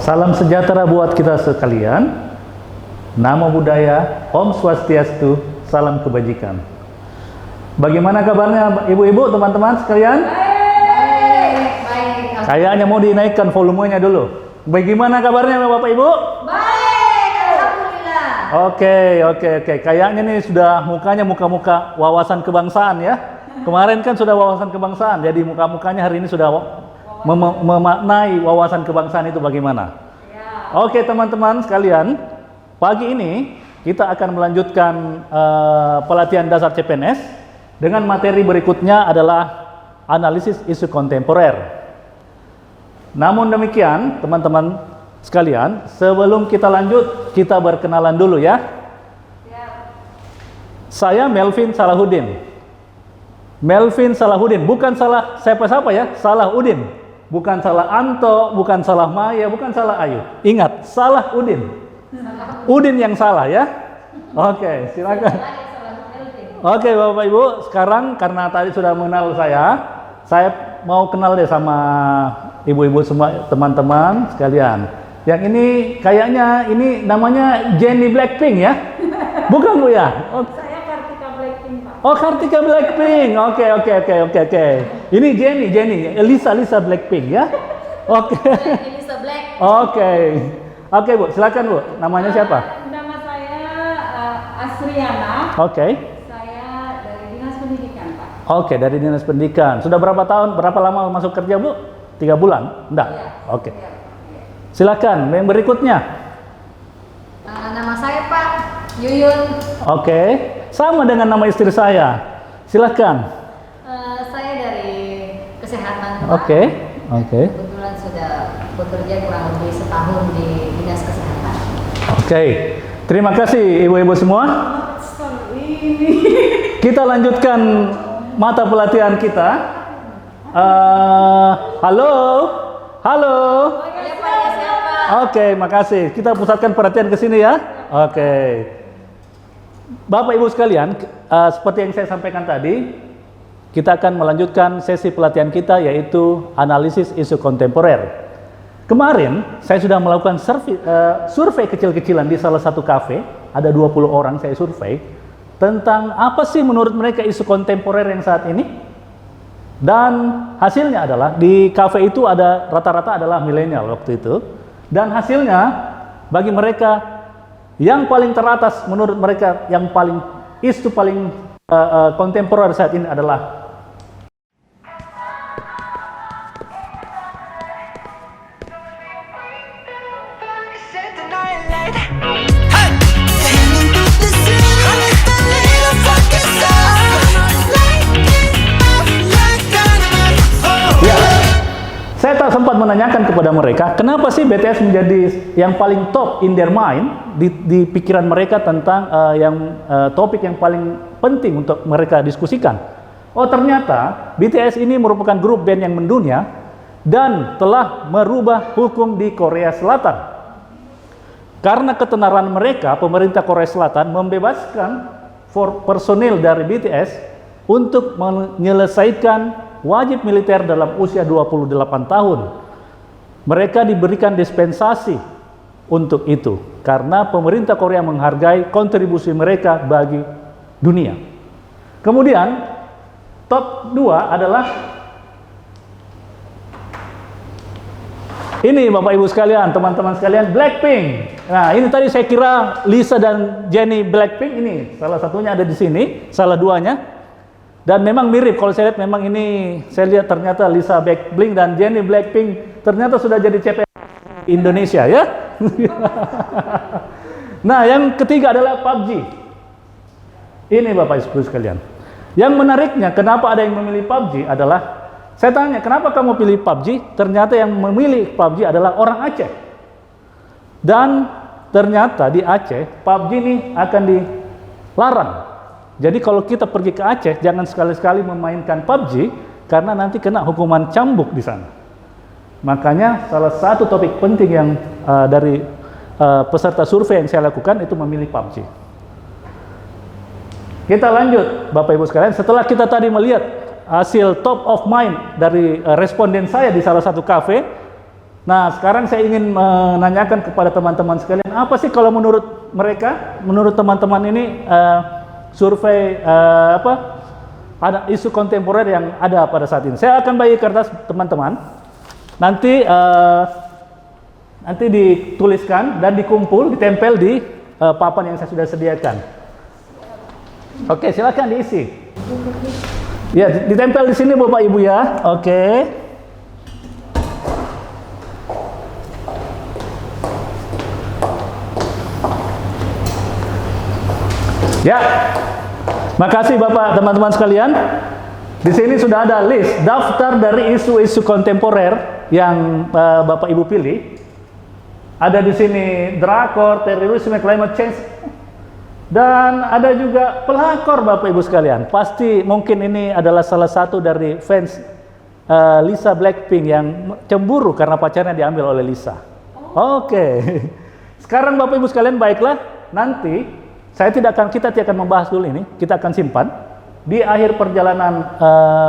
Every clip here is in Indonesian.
Salam sejahtera buat kita sekalian. Namo Buddhaya, Om Swastiastu, salam kebajikan. Bagaimana kabarnya ibu-ibu, teman-teman sekalian? Baik. Kayaknya mau dinaikkan volumenya dulu. Bagaimana kabarnya Bapak Ibu? Baik, alhamdulillah. Oke. Kayaknya nih sudah mukanya muka-muka wawasan kebangsaan ya. Kemarin kan sudah wawasan kebangsaan, jadi muka-mukanya hari ini sudah memaknai wawasan kebangsaan itu bagaimana. Ya. Oke teman-teman sekalian, pagi ini kita akan melanjutkan pelatihan dasar CPNS dengan materi berikutnya adalah analisis isu kontemporer. Namun demikian teman-teman sekalian, sebelum kita lanjut kita berkenalan dulu ya. Saya Melvin Salahuddin. Melvin Salahuddin, bukan salah siapa-siapa ya, Salahuddin. Bukan salah Anto, bukan salah Maya, bukan salah Ayu. Ingat, Salahuddin. Udin yang salah ya. Oke, silakan. Oke, Bapak Ibu, sekarang karena tadi sudah mengenal saya mau kenal deh sama ibu-ibu semua, teman-teman sekalian. Yang ini kayaknya ini namanya Jennie Blackpink ya? Bukan Bu ya? Saya Kartika Blackpink, Pak. Oh, Kartika Blackpink. Oke. Ini Jennie, Lisa Blackpink ya. Oke. Elisa Black. Oke Bu, silakan Bu. Namanya siapa? Nama saya Asriana. Oke. Saya dari Dinas Pendidikan, Pak. Oke, dari Dinas Pendidikan. Sudah berapa lama masuk kerja Bu? 3 bulan? Enggak? Iya. Oke. Iya. Silakan, yang berikutnya. Nama saya Pak Yuyun. Oke. Sama dengan nama istri saya. Silakan. Saya dari Kesehatan, Pak. Oke. Kebetulan sudah bekerja kurang lebih setahun di Dinas Kesehatan. Oke. Terima kasih ibu-ibu semua. Kita lanjutkan mata pelatihan kita. Halo. Iya Pak, ya siapa? Oke, makasih. Kita pusatkan perhatian ke sini ya. Oke. Bapak Ibu sekalian, seperti yang saya sampaikan tadi, kita akan melanjutkan sesi pelatihan kita yaitu analisis isu kontemporer. Kemarin saya sudah melakukan survei kecil-kecilan di salah satu kafe, ada 20 orang saya survei tentang apa sih menurut mereka isu kontemporer yang saat ini. Dan hasilnya adalah di kafe itu ada rata-rata adalah milenial waktu itu. Dan hasilnya bagi mereka yang paling teratas menurut mereka yang paling isu paling kontemporer saat ini adalah saya tak sempat menanyakan kepada mereka, kenapa sih BTS menjadi yang paling top in their mind di pikiran mereka tentang topik yang paling penting untuk mereka diskusikan. Oh, ternyata BTS ini merupakan grup band yang mendunia dan telah merubah hukum di Korea Selatan. Karena ketenaran mereka, pemerintah Korea Selatan membebaskan personil dari BTS untuk menyelesaikan wajib militer dalam usia 28 tahun. Mereka diberikan dispensasi untuk itu karena pemerintah Korea menghargai kontribusi mereka bagi dunia. Kemudian top 2 adalah ini Bapak Ibu sekalian, teman-teman sekalian, Blackpink. Nah, ini tadi saya kira Lisa dan Jennie Blackpink ini salah satunya ada di sini, salah duanya. Dan memang mirip, kalau saya lihat memang ini, saya lihat ternyata Lisa Blackpink dan Jennie Blackpink ternyata sudah jadi CPNS Indonesia ya. Nah, yang ketiga adalah PUBG. Ini Bapak Ibu sekalian. Yang menariknya, kenapa ada yang memilih PUBG adalah, saya tanya, kenapa kamu pilih PUBG? Ternyata yang memilih PUBG adalah orang Aceh. Dan ternyata di Aceh, PUBG ini akan dilarang. Jadi kalau kita pergi ke Aceh, jangan sekali-sekali memainkan PUBG, karena nanti kena hukuman cambuk di sana. Makanya salah satu topik penting yang dari peserta survei yang saya lakukan itu memilih PUBG. Kita lanjut, Bapak Ibu sekalian. Setelah kita tadi melihat hasil top of mind dari responden saya di salah satu kafe, Nah, sekarang saya ingin menanyakan kepada teman-teman sekalian, apa sih kalau menurut mereka, menurut teman-teman ini survei ada isu kontemporer yang ada pada saat ini. Saya akan bagi kertas teman-teman. Nanti dituliskan dan dikumpul, ditempel di papan yang saya sudah sediakan. Oke, silakan diisi. Ya, ditempel di sini Bapak Ibu ya. Oke. Ya, makasih Bapak, teman-teman sekalian. Di sini sudah ada list daftar dari isu-isu kontemporer yang Bapak Ibu pilih. Ada di sini drakor, terorisme, climate change, dan ada juga pelakor Bapak Ibu sekalian. Pasti mungkin ini adalah salah satu dari fans Lisa Blackpink yang cemburu karena pacarnya diambil oleh Lisa. Oke. Sekarang Bapak Ibu sekalian, baiklah, nanti kita tidak akan membahas dulu ini, kita akan simpan. Di akhir perjalanan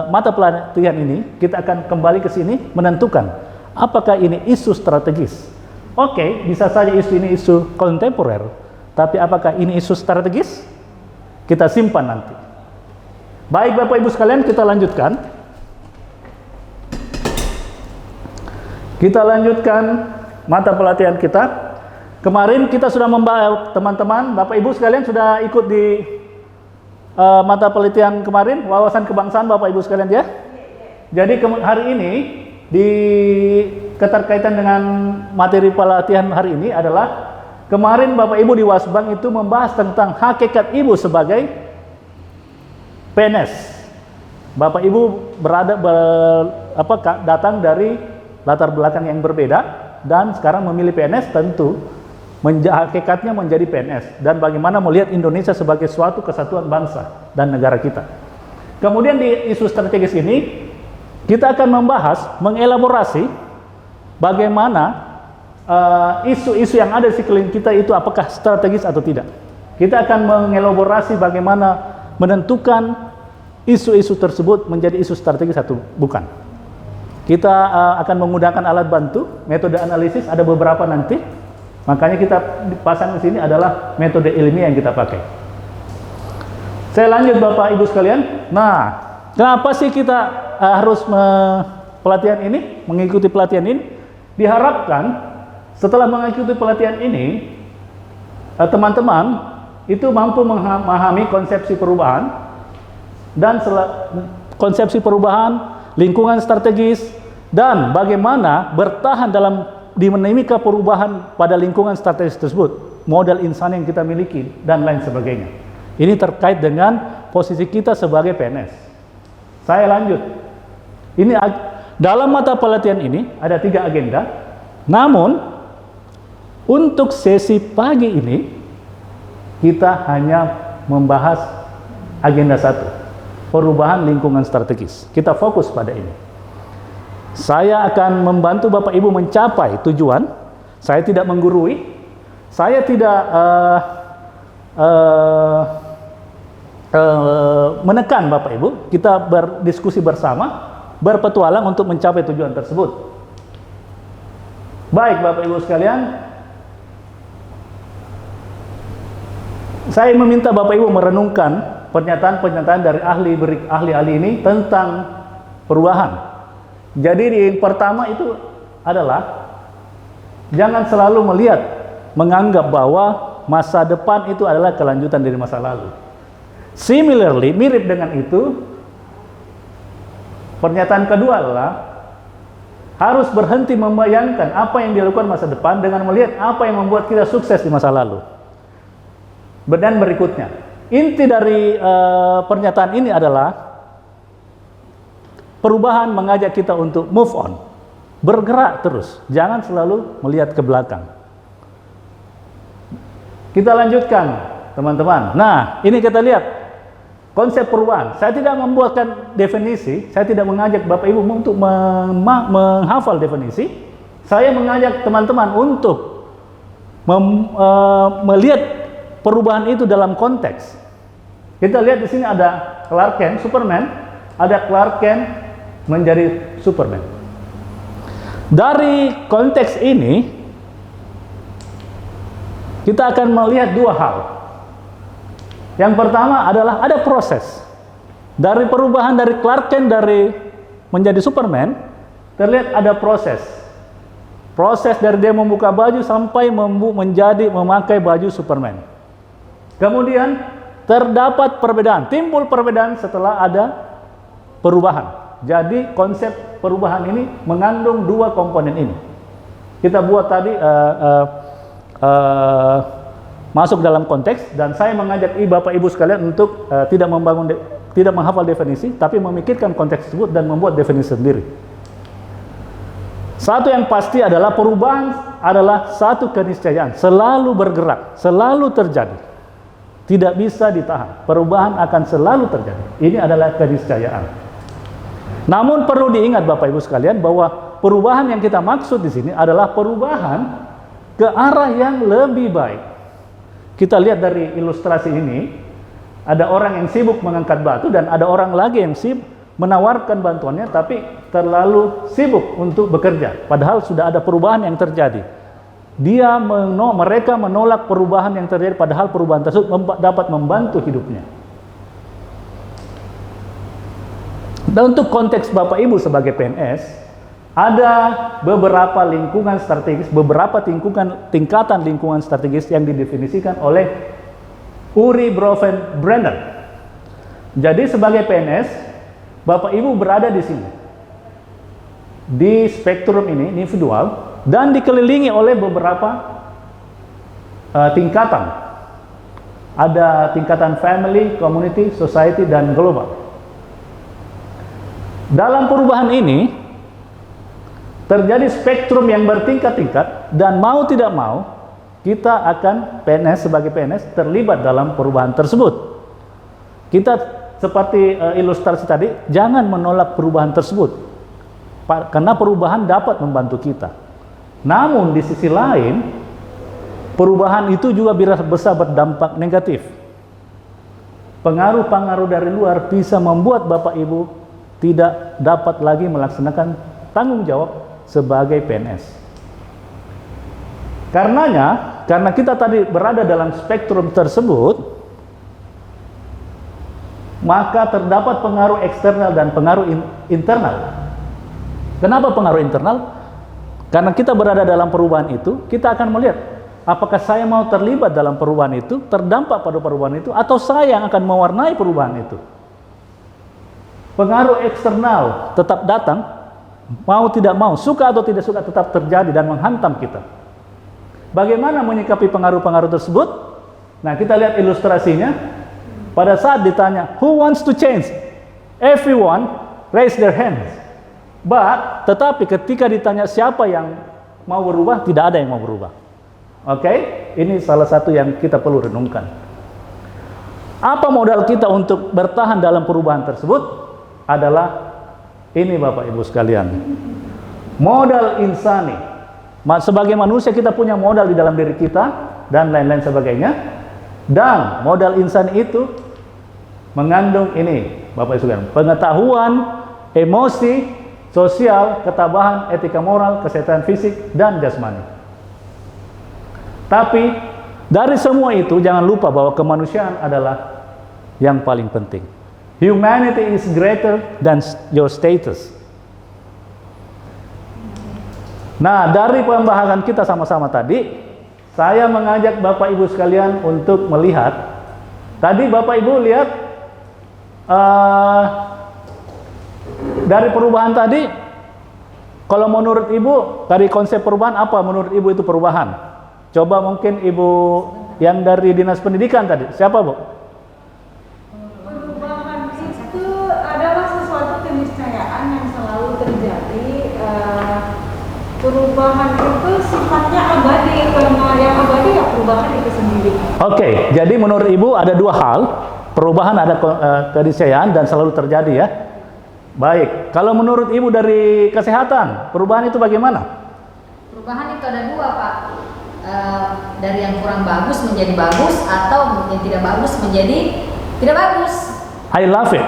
mata pelatihan ini, kita akan kembali ke sini menentukan apakah ini isu strategis. Oke, bisa saja isu ini isu kontemporer, tapi apakah ini isu strategis? Kita simpan nanti. Baik Bapak Ibu sekalian, kita lanjutkan. Kita lanjutkan mata pelatihan kita. Kemarin kita sudah membahas, teman-teman, Bapak Ibu sekalian sudah ikut di mata pelatihan kemarin, wawasan kebangsaan Bapak Ibu sekalian ya. Jadi hari ini keterkaitan dengan materi pelatihan hari ini adalah kemarin Bapak Ibu di Wasbang itu membahas tentang hakikat Ibu sebagai PNS. Bapak Ibu datang dari latar belakang yang berbeda dan sekarang memilih PNS, tentu hakikatnya menjadi PNS dan bagaimana melihat Indonesia sebagai suatu kesatuan bangsa dan negara kita. Kemudian di isu strategis ini kita akan membahas, mengelaborasi bagaimana isu-isu yang ada di sekeliling kita itu apakah strategis atau tidak. Kita akan mengelaborasi bagaimana menentukan isu-isu tersebut menjadi isu strategis atau bukan. Kita akan menggunakan alat bantu, metode analisis ada beberapa nanti. Makanya kita pasang di sini adalah metode ilmiah yang kita pakai. Saya lanjut Bapak Ibu sekalian. Nah, kenapa sih kita harus pelatihan ini, mengikuti pelatihan ini? Diharapkan setelah mengikuti pelatihan ini, teman-teman itu mampu memahami konsepsi perubahan dan konsepsi perubahan, lingkungan strategis, dan bagaimana bertahan dalam dinamika perubahan pada lingkungan strategis tersebut, modal insan yang kita miliki, dan lain sebagainya. Ini terkait dengan posisi kita sebagai PNS. Saya lanjut. Ini dalam mata pelatihan ini ada 3 agenda. Namun untuk sesi pagi ini kita hanya membahas agenda 1, perubahan lingkungan strategis. Kita fokus pada ini. Saya akan membantu Bapak Ibu mencapai tujuan. Saya tidak menggurui. Saya tidak menekan Bapak Ibu. Kita berdiskusi bersama, berpetualang untuk mencapai tujuan tersebut. Baik Bapak Ibu sekalian, saya meminta Bapak Ibu merenungkan pernyataan-pernyataan dari ahli-ahli ini tentang perubahan. Jadi yang pertama itu adalah jangan selalu menganggap bahwa masa depan itu adalah kelanjutan dari masa lalu. Similarly, mirip dengan itu, pernyataan kedua adalah harus berhenti membayangkan apa yang dilakukan masa depan dengan melihat apa yang membuat kita sukses di masa lalu. Dan berikutnya, inti dari pernyataan ini adalah perubahan mengajak kita untuk move on, bergerak terus, jangan selalu melihat ke belakang. Kita lanjutkan, teman-teman. Nah, ini kita lihat konsep perubahan. Saya tidak membuatkan definisi, saya tidak mengajak Bapak Ibu untuk menghafal definisi. Saya mengajak teman-teman untuk melihat perubahan itu dalam konteks. Kita lihat di sini ada Clark Kent, Superman, ada Clark Kent menjadi Superman. Dari konteks ini, kita akan melihat dua hal. Yang pertama adalah ada proses. Dari perubahan dari Clark Kent dari menjadi Superman, terlihat ada proses. Proses dari dia membuka baju sampai menjadi memakai baju Superman. Kemudian terdapat perbedaan, timbul perbedaan setelah ada perubahan. Jadi konsep perubahan ini mengandung dua komponen ini. Kita buat tadi masuk dalam konteks, dan saya mengajak Bapak Ibu sekalian untuk tidak menghafal definisi, tapi memikirkan konteks tersebut dan membuat definisi sendiri. Satu yang pasti adalah perubahan adalah satu keniscayaan, selalu bergerak, selalu terjadi, tidak bisa ditahan. Perubahan akan selalu terjadi. Ini adalah keniscayaan. Namun perlu diingat Bapak Ibu sekalian bahwa perubahan yang kita maksud di sini adalah perubahan ke arah yang lebih baik. Kita lihat dari ilustrasi ini, ada orang yang sibuk mengangkat batu dan ada orang lagi yang sibuk menawarkan bantuannya tapi terlalu sibuk untuk bekerja. Padahal sudah ada perubahan yang terjadi. Mereka menolak perubahan yang terjadi, padahal perubahan tersebut dapat membantu hidupnya. Dan untuk konteks Bapak Ibu sebagai PNS, ada beberapa lingkungan strategis, beberapa tingkatan lingkungan strategis yang didefinisikan oleh Uri Brenner. Jadi sebagai PNS, Bapak Ibu berada di sini, di spektrum ini, individual, dan dikelilingi oleh beberapa tingkatan. Ada tingkatan family, community, society, dan global. Dalam perubahan ini terjadi spektrum yang bertingkat-tingkat, dan mau tidak mau kita akan sebagai PNS terlibat dalam perubahan tersebut. Kita seperti ilustrasi tadi, jangan menolak perubahan tersebut, karena perubahan dapat membantu kita. Namun di sisi lain, perubahan itu juga bisa berdampak negatif. Pengaruh-pengaruh dari luar bisa membuat Bapak Ibu tidak dapat lagi melaksanakan tanggung jawab sebagai PNS. Karena kita tadi berada dalam spektrum tersebut, maka terdapat pengaruh eksternal dan pengaruh internal. Kenapa pengaruh internal? Karena kita berada dalam perubahan itu, kita akan melihat apakah saya mau terlibat dalam perubahan itu, terdampak pada perubahan itu, atau saya yang akan mewarnai perubahan itu. Pengaruh eksternal tetap datang, mau tidak mau, suka atau tidak suka, tetap terjadi dan menghantam kita. Bagaimana menyikapi pengaruh-pengaruh tersebut? Nah, kita lihat ilustrasinya. Pada saat ditanya, who wants to change? Everyone raise their hands. Tetapi ketika ditanya siapa yang mau berubah, tidak ada yang mau berubah. Oke? Ini salah satu yang kita perlu renungkan. Apa modal kita untuk bertahan dalam perubahan tersebut? Adalah ini Bapak Ibu sekalian, modal insani. Sebagai manusia kita punya modal di dalam diri kita dan lain-lain sebagainya, dan modal insani itu mengandung ini Bapak Ibu sekalian, pengetahuan, emosi, sosial, ketabahan, etika moral, kesehatan fisik, dan jasmani. Tapi dari semua itu jangan lupa bahwa kemanusiaan adalah yang paling penting. Humanity is greater than your status. Nah, dari pembahasan kita sama-sama tadi, saya mengajak Bapak Ibu sekalian untuk melihat. Tadi Bapak Ibu lihat dari perubahan tadi. Kalau menurut Ibu, dari konsep perubahan apa menurut Ibu itu perubahan? Coba mungkin Ibu yang dari Dinas Pendidikan tadi, siapa Bu? Perubahan itu sifatnya abadi, karena yang abadi ya perubahan itu sendiri. Oke, jadi menurut Ibu ada dua hal, perubahan ada keniscayaan dan selalu terjadi ya. Baik, kalau menurut Ibu dari kesehatan, perubahan itu bagaimana? Perubahan itu ada dua Pak, dari yang kurang bagus menjadi bagus, atau yang tidak bagus menjadi tidak bagus. I love it.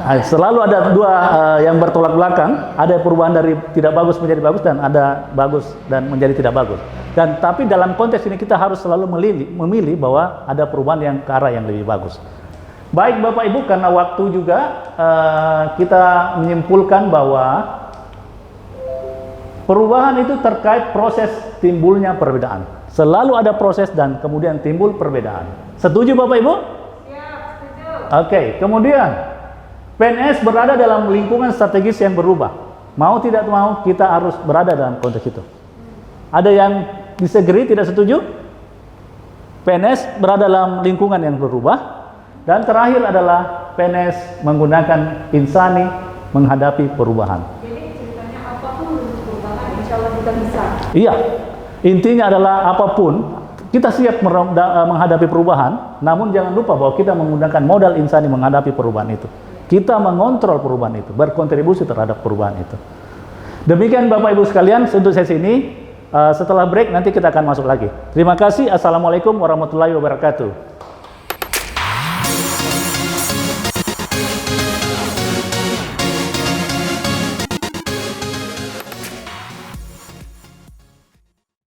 Selalu ada dua yang bertolak belakang. Ada perubahan dari tidak bagus menjadi bagus dan ada bagus dan menjadi tidak bagus. Dan tapi dalam konteks ini kita harus selalu memilih bahwa ada perubahan yang ke arah yang lebih bagus. Baik Bapak Ibu, karena waktu juga kita menyimpulkan bahwa perubahan itu terkait proses timbulnya perbedaan. Selalu ada proses dan kemudian timbul perbedaan. Setuju Bapak Ibu? Siap, setuju. Oke, kemudian PNS berada dalam lingkungan strategis yang berubah. Mau tidak mau kita harus berada dalam konteks itu. Ada yang disagree, tidak setuju? PNS berada dalam lingkungan yang berubah. Dan terakhir adalah PNS menggunakan insani menghadapi perubahan. Jadi ceritanya apapun bentuk perubahan, insya Allah kita bisa. Iya, intinya adalah apapun kita siap menghadapi perubahan, namun jangan lupa bahwa kita menggunakan modal insani menghadapi perubahan itu. Kita mengontrol perubahan itu, berkontribusi terhadap perubahan itu. Demikian Bapak Ibu sekalian untuk sesi ini. Setelah break nanti kita akan masuk lagi. Terima kasih. Assalamualaikum warahmatullahi wabarakatuh.